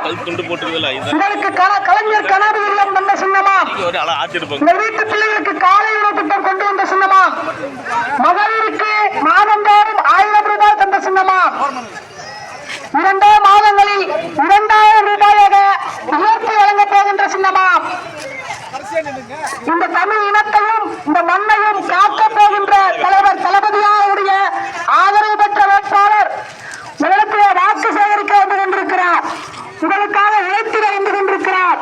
உங்களுக்கு கலைஞர் கனவு இல்லம் வந்த சின்னமா, இந்த வீட்டு பிள்ளைகளுக்கு காலை உணவு திட்டம் கொண்டு வந்த சின்னமா, மகளிருக்கு மாதந்தோறும் 1000 ரூபாய் தந்த சின்னமா, 2 மாதங்களில் 2000 ரூபாயாக உயர்த்தி வழங்கப் போகின்ற சின்னமா, இந்த தமிழ் இனத்தையும் இந்த மண்ணையும் காக்கப் போகின்ற தலைவர் தளபதியாருடைய ஆதரவு பெற்ற வேட்பாளர் உங்களுக்கு வாக்கு சேகரிக்க வந்து கொண்டிருக்கிறார், உங்களுக்காக உழைத்திட வந்து கொண்டிருக்கிறார்,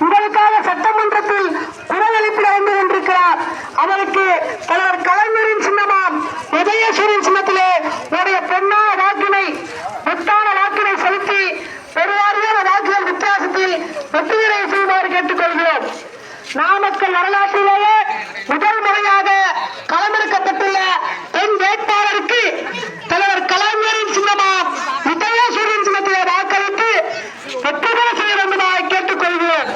உங்களுக்காக சட்டமன்றத்தில் குரல் எழுப்பிட வந்து கொண்டிருக்கிறார். அவருக்கு தலைவர் கலைஞரின் சின்னமாம் உதயசூரின் சின்னத்திலே உடைய பொன்னான வாக்கினை பொட்டான வாக்கினை செலுத்தி பெருவாரியான வாக்குகள் வித்தியாசத்தில் வெற்றியை செய்யுமாறு கேட்டுக்கொள்கிறோம். நாமக்கல் வரலாற்றிலேயே முதல் முறையாக களமிறக்கப்பட்டுள்ள பெண் வேட்பாளருக்கு தலைவர் கலைஞரின் சின்னமாம் உதயசூரின் சின்னத்திலே வாக்களித்து வெற்றி பெற செய்ய வேண்டுமாய் கேட்டுக்கொள்கிறோம்.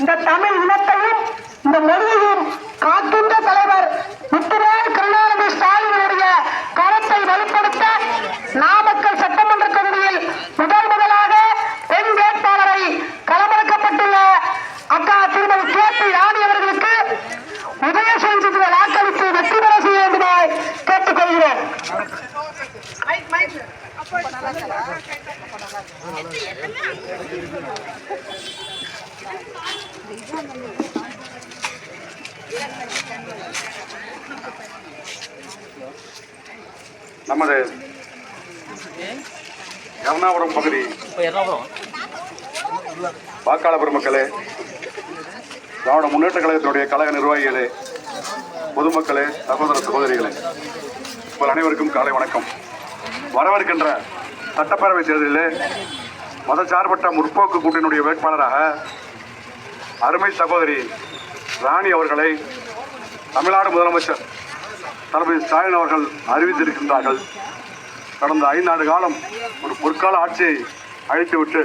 இந்த தமிழ் இனத்தையும் இந்த மொழியையும் காக்கின்ற தலைவர் முத்துவேல் கருணாநிதி ஸ்டாலினுடைய கருத்தை வலுப்படுத்த நாமக்கல் சட்டமன்ற தொகுதியில் முதலாக பெண் வேட்பாளரை களமிறக்கப்பட்டுள்ள அக்கா திருமதி கேபி ராணி அவர்களுக்கு உதயசூரியன் வாக்களித்து வெற்றி பெற செய்ய வேண்டுமாய் கேட்டுக்கொள்கிறோம். நமது எர்ணாபுரம் பகுதி வாக்காளர் பெருமக்களே, திராவிட முன்னேற்ற கழகத்தினுடைய கழக நிர்வாகிகளே, பொதுமக்களே, சகோதர சகோதரிகளே, உங்கள் அனைவருக்கும் காலை வணக்கம். வரவிருக்கின்ற சட்டப்பேரவை தேர்தலிலே மதச்சார்பற்ற முற்போக்கு கூட்டணியுடைய வேட்பாளராக அருமை சகோதரி ராணி அவர்களை தமிழ்நாடு முதலமைச்சர் தளபதி ஸ்டாலின் அவர்கள் அறிவித்திருக்கின்றார்கள். கடந்த 5 ஆண்டு காலம் ஒரு பொற்கால ஆட்சியை அழித்துவிட்டு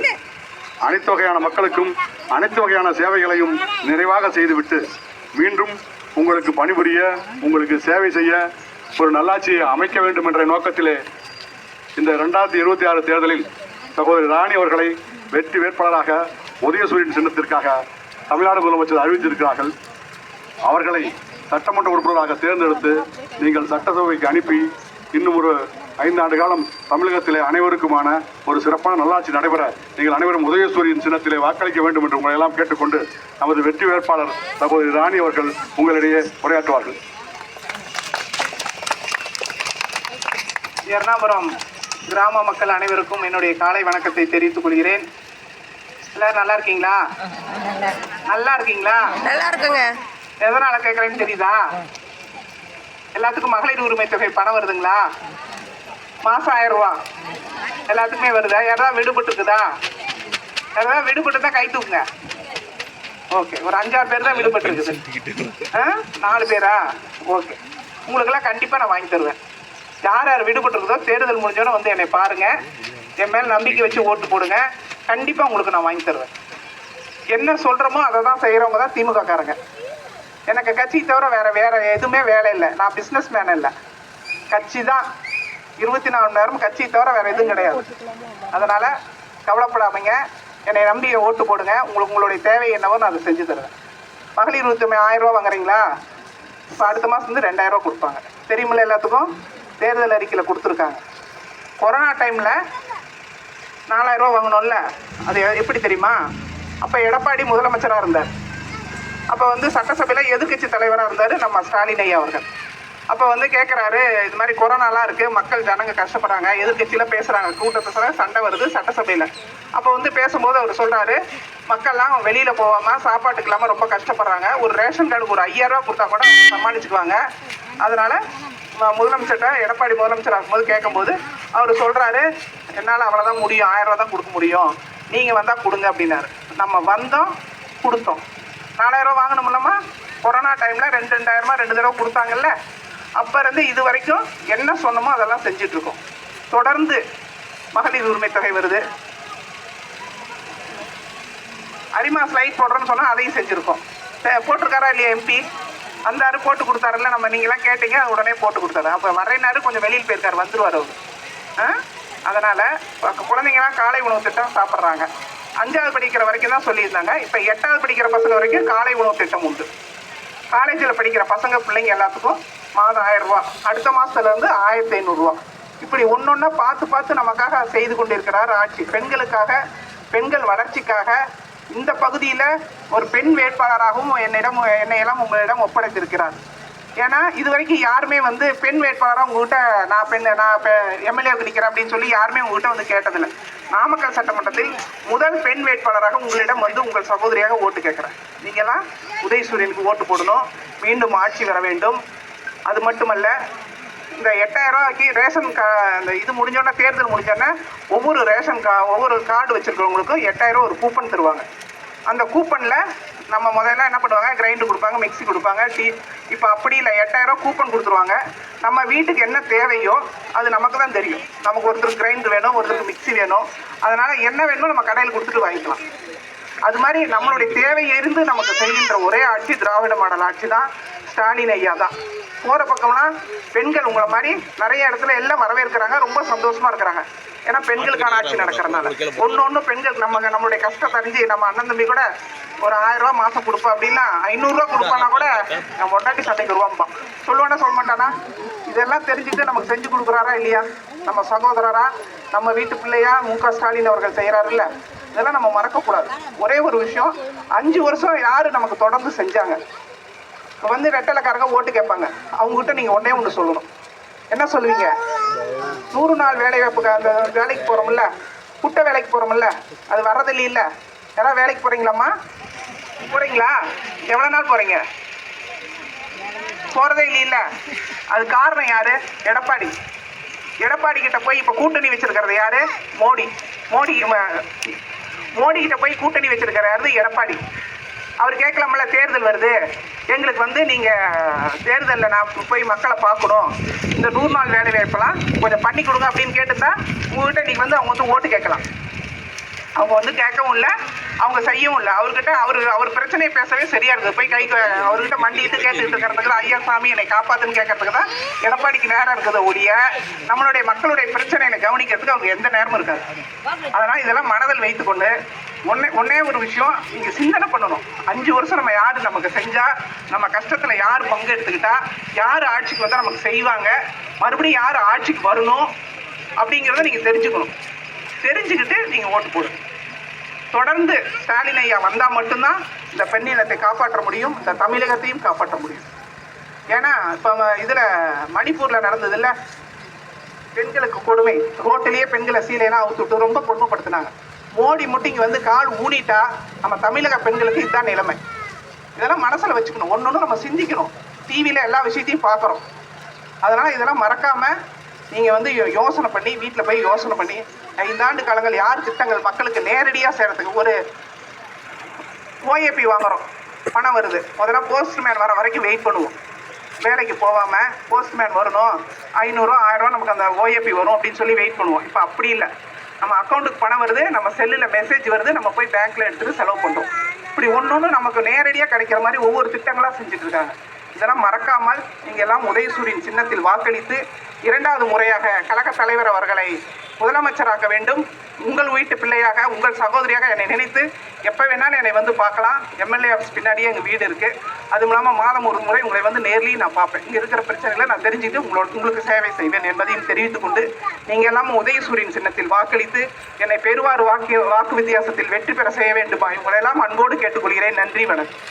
அனைத்து வகையான மக்களுக்கும் அனைத்து வகையான சேவைகளையும் நிறைவாக செய்துவிட்டு மீண்டும் உங்களுக்கு பணிபுரிய, உங்களுக்கு சேவை செய்ய ஒரு நல்லாட்சியை அமைக்க வேண்டும் என்ற நோக்கத்திலே இந்த 2026 தேர்தலில் சகோதரி ராணி அவர்களை வெற்றி வேட்பாளராக உதயசூரியன் சின்னத்திற்காக தமிழ்நாடு முதலமைச்சர் அறிவித்திருக்கிறார்கள். அவர்களை சட்டமன்ற உறுப்பினராக தேர்ந்தெடுத்து நீங்கள் சட்டசபைக்கு அனுப்பி இன்னும் ஒரு 5 ஆண்டு காலம் தமிழகத்திலே அனைவருக்குமான ஒரு சிறப்பான நல்லாட்சி நடைபெற நீங்கள் அனைவரும் உதயசூரியன் சின்னத்திலே வாக்களிக்க வேண்டும் என்று உங்களை எல்லாம் கேட்டுக்கொண்டு நமது வெற்றி வேட்பாளர் சகோதரி ராணி அவர்கள் உங்களிடையே உரையாற்றுவார்கள். எர்ணாபுரம் கிராம மக்கள் அனைவருக்கும் என்னுடைய காலை வணக்கத்தை தெரிவித்துக் கொள்கிறேன். எல்லாரும் நல்லா இருக்கீங்களா? நல்லா இருக்கீங்களா? நல்லா இருக்குங்க. எதனால கேட்கறேன்னு தெரியுதா? எல்லாத்துக்கும் மகளிர் உரிமை தொகை பணம் வருதுங்களா? மாசம் 1000 ரூபா எல்லாத்துக்குமே வருதா? யாராவது விடுபட்டு இருக்குதா? யாராவது விடுபட்டு தான் கை தூக்குங்க. ஓகே, ஒரு 5-6 பேர் தான் விடுபட்டு இருக்குது. 4 பேரா? ஓகே, உங்களுக்கெல்லாம் கண்டிப்பாக நான் வாங்கி தருவேன். யார் யார் விடுபட்டு இருக்குதோ தேர்தல் முடிஞ்சோன்னு வந்து என்னை பாருங்க, என் மேல் நம்பிக்கை வச்சு ஓட்டு போடுங்க. கண்டிப்பாக உங்களுக்கு நான் வாங்கி தருவேன். என்ன சொல்கிறோமோ அதை தான் செய்கிறவங்க தான் திமுக காரங்க. எனக்கு கட்சி தவிர வேற எதுவுமே வேலை இல்லை. நான் பிஸ்னஸ் மேன் இல்லை, கட்சி தான். 24 மணி நேரம் கட்சி தவிர வேற எதுவும் கிடையாது. அதனால கவலைப்படாமங்க, என்னை நம்பி ஓட்டு போடுங்க. உங்களுடைய தேவை என்னவோ நான் அதை செஞ்சு தருவேன். மகளிர் உரிமை 1000 ரூபா வாங்குறீங்களா? இப்போ அடுத்த மாதம் வந்து 2000 ரூபா கொடுப்பாங்க. தெரியுமில்ல, எல்லாத்துக்கும் தேர்தல் அறிக்கையில் கொடுத்துருக்காங்க. கொரோனா டைமில் 4000 ரூபா வாங்கணும்ல, அது எப்படி தெரியுமா? அப்போ எடப்பாடி முதலமைச்சராக இருந்தார். அப்போ வந்து சட்டசபையில் எதிர்கட்சி தலைவராக இருந்தார் நம்ம ஸ்டாலின் ஐயா அவர்கள். அப்போ வந்து கேட்குறாரு, இது மாதிரி கொரோனாலாம் இருக்குது, மக்கள் ஜனங்க கஷ்டப்படுறாங்க, எதிர்கட்சியில் பேசுகிறாங்க, கூட்டத்தில் சண்டை வருது சட்டசபையில். அப்போ வந்து பேசும்போது அவர் சொல்கிறாரு, மக்கள்லாம் வெளியில் போகாமல் சாப்பாட்டுக்கு இல்லாமல் ரொம்ப கஷ்டப்படுறாங்க, ஒரு ரேஷன் கார்டுக்கு ஒரு 5000 ரூபா கொடுத்தா கூட சமாளிச்சுக்குவாங்க. அதனால் முதலமைச்சர்கிட்ட எடப்பாடி முதலமைச்சர் ஆகும்போது கேட்கும்போது அவர் சொல்கிறாரு, என்னால் அவ்வளோதான் முடியும், 1000 ரூபா தான் கொடுக்க முடியும், நீங்கள் வந்தால் கொடுங்க அப்படின்னாரு. நம்ம வந்தோம், கொடுத்தோம். 4000 ரூபா வாங்கணும்லம்மா. கொரோனா டைமில் 2000 தடவை கொடுத்தாங்கல்ல, அப்போ இருந்து இது வரைக்கும் என்ன சொன்னமோ அதெல்லாம் செஞ்சிட்ருக்கோம். தொடர்ந்து மகளிர் உரிமை தொகை வருது. அரிமா ஸ்லைட் போடுறோன்னு சொன்னால் அதையும் செஞ்சுருக்கோம். போட்டிருக்காரா இல்லையா எம்பி? வந்தாரு போட்டு கொடுத்தாருல்ல, நம்ம நீங்களாம் கேட்டீங்க, உடனே போட்டு கொடுத்தாரு. அப்போ வர்றேனாரு, கொஞ்சம் வெளியில் போயிருக்காரு, வந்துருவார் அவர். அதனால் குழந்தைங்களாம் காலை உணவு திட்டம் சாப்பிட்றாங்க. 5வது படிக்கிற வரைக்கும் தான் சொல்லியிருந்தாங்க. இப்போ 8வது படிக்கிற பசங்க வரைக்கும் காலை உணவு திட்டம் உண்டு. காலேஜில் படிக்கிற பசங்க பிள்ளைங்க எல்லாத்துக்கும் மாதம் 1000 ரூபா, அடுத்த மாதத்துலேருந்து 1500 ரூபா. இப்படி ஒன்றொன்னா பார்த்து பார்த்து நமக்காக செய்து கொண்டிருக்கிறார் ஆட்சி. பெண்களுக்காக, பெண்கள் வளர்ச்சிக்காக இந்த பகுதியில் ஒரு பெண் வேட்பாளராகவும் என்னையெல்லாம் உங்களிடம் ஒப்படைத்திருக்கிறார். ஏன்னா இது வரைக்கும் யாருமே வந்து பெண் வேட்பாளராக உங்கள்கிட்ட நான் எம்எல்ஏவுக்கு நிற்கிறேன் அப்படின்னு சொல்லி யாருமே உங்கள்கிட்ட வந்து கேட்டதில்லை. நாமக்கல் சட்டமன்றத்தில் முதல் பெண் வேட்பாளராக உங்களிடம் வந்து உங்கள் சகோதரியாக ஓட்டு கேட்குறேன். நீங்கள்லாம் உதயசூரியனுக்கு ஓட்டு போடணும், மீண்டும் ஆட்சி வர வேண்டும். அது மட்டுமல்ல, இந்த 8000 ரூபாய்க்கு ரேஷன் இந்த இது முடிஞ்சோன்னா, தேர்தல் முடிஞ்சோன்னா ஒவ்வொரு கார்டு வச்சுருக்கிறவங்களுக்கும் 8000 ஒரு கூப்பன் தருவாங்க. அந்த கூப்பனில் நம்ம முதல்ல என்ன பண்ணுவாங்க, கிரைண்டர் கொடுப்பாங்க, மிக்சி கொடுப்பாங்க, இப்போ அப்படி இல்லை, 8000 கூப்பன் கொடுத்துருவாங்க. நம்ம வீட்டுக்கு என்ன தேவையோ அது நமக்கு தான் தெரியும். நமக்கு ஒருத்தருக்கு கிரைண்டர் வேணும், ஒருத்தருக்கு மிக்சி வேணும், அதனால் என்ன வேணுமோ நம்ம கடையில் கொடுத்துட்டு வாங்கிக்கலாம். அது மாதிரி நம்மளுடைய தேவை இருந்து நமக்கு செய்கின்ற ஒரே ஆட்சி திராவிட மாடல் ஆட்சி தான், ஸ்டாலின் ஐயா தான். போகிற பக்கம்லாம் பெண்கள் உங்களை மாதிரி நிறைய இடத்துல எல்லாம் வரவேற்கிறாங்க, ரொம்ப சந்தோஷமாக இருக்கிறாங்க. ஏன்னா பெண்களுக்கான ஆட்சி நடக்கிறதுனால ஒன்று பெண்கள் நம்மளுடைய கஷ்டம் தெரிஞ்சு, நம்ம அண்ணன் தம்பி கூட ஒரு 1000 ரூபா மாதம் கொடுப்பா அப்படின்னா 500 ரூபா கொடுப்பானா கூட நம்ம ஒட்டாட்டி சண்டைக்கு வருவான்பான். சொல்லுவானா சொல்ல மாட்டானா? இதெல்லாம் தெரிஞ்சுட்டு நமக்கு செஞ்சு கொடுக்குறாரா இல்லையா? நம்ம சகோதரரா, நம்ம வீட்டு பிள்ளையா மு.க. ஸ்டாலின் அவர்கள் செய்கிறாருல்ல, இதெல்லாம் நம்ம மறக்கக்கூடாது. ஒரே ஒரு விஷயம், 5 வருஷம் யார் நமக்கு தொடர்ந்து செஞ்சாங்க. இப்போ வந்து ரெட்டலைக்காரங்க ஓட்டு கேட்பாங்க, அவங்ககிட்ட நீங்கள் ஒன்று சொல்லணும். என்ன சொல்லுவீங்க? 100 நாள் வேலை வாய்ப்புக்கு அந்த வேலைக்கு போகிறோம்ல, குட்ட வேலைக்கு போகிறோம்ல, அது வர்றதில்லை. இல்லை யாராவது வேலைக்கு போகிறீங்களாம்மா? போகிறீங்களா? எவ்வளோ நாள் போகிறீங்க? போகிறதே இல்லை. அது காரணம் யார்? எடப்பாடி கிட்ட போய் இப்போ கூட்டணி வச்சிருக்கிறது யாரு? மோடி கிட்ட போய் கூட்டணி வச்சிருக்கிற யாரு? எடப்பாடி. அவர் கேட்கலாம்ல, தேர்தல் வருது, எங்களுக்கு வந்து நீங்கள் தேர்தலில் நான் போய் மக்களை பார்க்கணும், இந்த 100 நாள் வேலை வாய்ப்பெல்லாம் கொஞ்சம் பண்ணி கொடுங்க அப்படின்னு கேட்டுருந்தா உங்கள்கிட்ட நீங்கள் வந்து அவங்க வந்து ஓட்டு கேட்கலாம். அவங்க வந்து கேட்கவும் இல்லை, அவங்க செய்யவும் இல்லை. அவர்கிட்ட அவர் பிரச்சனையை பேசவே சரியா இருக்குது. போய் அவர்கிட்ட மண்டிட்டு கேட்டுக்கிட்டு இருக்கிறதுக்கு, ஐயா சாமி என்னை காப்பாத்துன்னு கேட்கறதுக்கு தான் எடப்பாடிக்கு நேரம் இருக்குது ஒழிய நம்மளுடைய மக்களுடைய பிரச்சனையை கவனிக்கிறதுக்கு அவங்க எந்த நேரமும் இருக்காது. அதனால் இதெல்லாம் மனதில் வைத்துக்கொண்டு ஒன்னே ஒரு விஷயம் நீங்கள் சிந்தனை பண்ணணும். 5 வருஷம் நம்ம யார் நமக்கு செஞ்சா, நம்ம கஷ்டத்தில் யார் பங்கு எடுத்துக்கிட்டா, யார் ஆட்சிக்கு வந்தால் நமக்கு செய்வாங்க, மறுபடியும் யார் ஆட்சிக்கு வரணும் அப்படிங்கிறத நீங்கள் தெரிஞ்சுக்கணும். தெரிஞ்சுக்கிட்டு நீங்கள் ஓட்டு போடுங்க. தொடர்ந்து ஸ்டாலின் ஐயா வந்தால் மட்டும்தான் இந்த பெண்ணினத்தை காப்பாற்ற முடியும், இந்த தமிழகத்தையும் காப்பாற்ற முடியும். ஏன்னா இப்போ இதில் மணிப்பூரில் நடந்தது இல்லை, பெண்களுக்கு கொடுமை, ரோட்டிலேயே பெண்களை சீலையெல்லாம் அவுத்துட்டு ரொம்ப கொடுமைப்படுத்தினாங்க. மோடி மட்டும் இங்கே வந்து கால் ஊனிட்டா நம்ம தமிழக பெண்களுக்கு இதுதான் நிலைமை. இதெல்லாம் மனசில் வச்சுக்கணும். ஒன்று நம்ம சிந்திக்கணும். டிவியில் எல்லா விஷயத்தையும் பார்க்குறோம். அதனால் இதெல்லாம் மறக்காமல் நீங்கள் வந்து யோசனை பண்ணி, வீட்டில் போய் யோசனை பண்ணி, 5 ஆண்டு காலங்கள் யார் திட்டங்கள் மக்களுக்கு நேரடியாக செய்கிறதுக்கு, ஒரு ஓஏபி வாங்குகிறோம், பணம் வருது, முதல்ல போஸ்ட்மேன் வர வரைக்கும் வெயிட் பண்ணுவோம். வேலைக்கு போகாமல் போஸ்ட்மேன் வரணும், 500 1000 ரூபா நமக்கு அந்த ஓஏபி வரும் அப்படின்னு சொல்லி வெயிட் பண்ணுவோம். இப்போ அப்படி இல்லை, நம்ம அக்கௌண்ட்டுக்கு பணம் வருது, நம்ம செல்லில் மெசேஜ் வருது, நம்ம போய் பேங்க்கில் எடுத்துகிட்டு செலவு பண்ணுறோம். இப்படி ஒன்று நமக்கு நேரடியாக கிடைக்கிற மாதிரி ஒவ்வொரு திட்டங்களாக செஞ்சுட்டு இருக்காங்க. இதெல்லாம் மறக்காமல் நீங்கள் எல்லாம் உதயசூரியன் சின்னத்தில் வாக்களித்து 2வது முறையாக கழக தலைவர் அவர்களை முதலமைச்சராக்க வேண்டும். உங்கள் வீட்டு பிள்ளையாக, உங்கள் சகோதரியாக என்னை நினைத்து எப்போ வேணாலும் என்னை வந்து பார்க்கலாம். எம்எல்ஏ ஆஃபீஸ் பின்னாடியே எங்கள் வீடு இருக்குது. அதுவும் இல்லாமல் மாதம் ஒரு முறை உங்களை வந்து நேர்லையும் நான் பார்ப்பேன். இங்கே இருக்கிற பிரச்சனைகளை நான் தெரிஞ்சுட்டு உங்களுக்கு சேவை செய்வேன் என்பதையும் தெரிவித்துக் கொண்டு, நீங்கள் எல்லாம் உதயசூரியன் சின்னத்தில் வாக்களித்து என்னை பெறுவார் வாக்கு வித்தியாசத்தில் வெற்றி பெற செய்ய வேண்டுமா, இவங்களெல்லாம் அன்போடு கேட்டுக்கொள்கிறேன். நன்றி, வணக்கம்.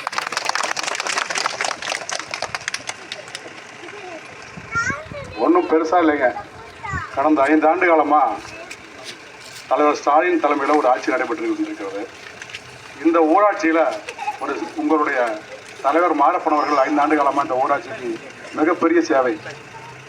ஒன்றும் பெருசாக இல்லைங்க. கடந்த 5 ஆண்டு காலமாக தலைவர் ஸ்டாலின் தலைமையில் ஒரு ஆட்சி நடைபெற்று கொண்டிருக்கிறது. இந்த ஊராட்சியில் உங்களுடைய தலைவர் மாரப்பனவர்கள் 5 ஆண்டு காலமாக இந்த ஊராட்சிக்கு மிகப்பெரிய சேவை.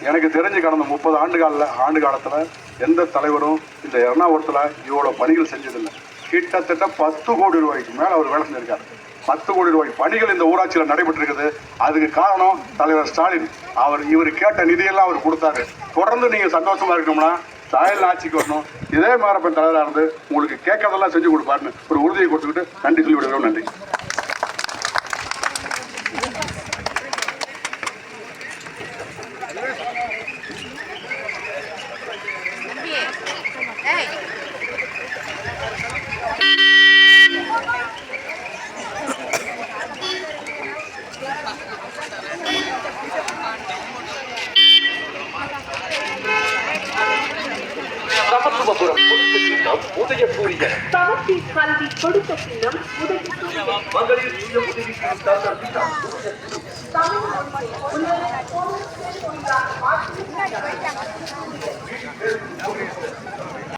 எனக்கு தெரிஞ்சு கடந்த 30 ஆண்டு காலத்தில் எந்த தலைவரும் இந்த எர்ணாகுளத்தில் இவ்வளோ பணிகள் செஞ்சதில்லை. கிட்டத்தட்ட 10 கோடி ரூபாய்க்கு மேலே அவர் வேலை செஞ்சிருக்காரு. 10 கோடி ரூபாய் பணிகள் இந்த ஊராட்சியில் நடைபெற்றிருக்குது. அதுக்கு காரணம் தலைவர் ஸ்டாலின். இவர் கேட்ட நிதியெல்லாம் அவர் கொடுத்தாரு. தொடர்ந்து நீங்கள் சந்தோஷமா இருக்கணும்னா ஸ்டாலின் ஆட்சிக்கு வரணும். இதே மாதிரி தலைவராக இருந்து உங்களுக்கு கேட்கறதெல்லாம் செஞ்சு கொடுப்பாருன்னு ஒரு உறுதியை கொடுத்துக்கிட்டு நன்றி சொல்லி விடுகிறோம். நன்றி. சமத்துவபுரம் கொடுத்த சின்னம் உதயசூரியன். சமத்தி கல்வி கொடுத்த சின்னம் உதயசூரியன். மகளிர் சுய உதவிக்கு தந்த சின்னம் உதயசூரியன்.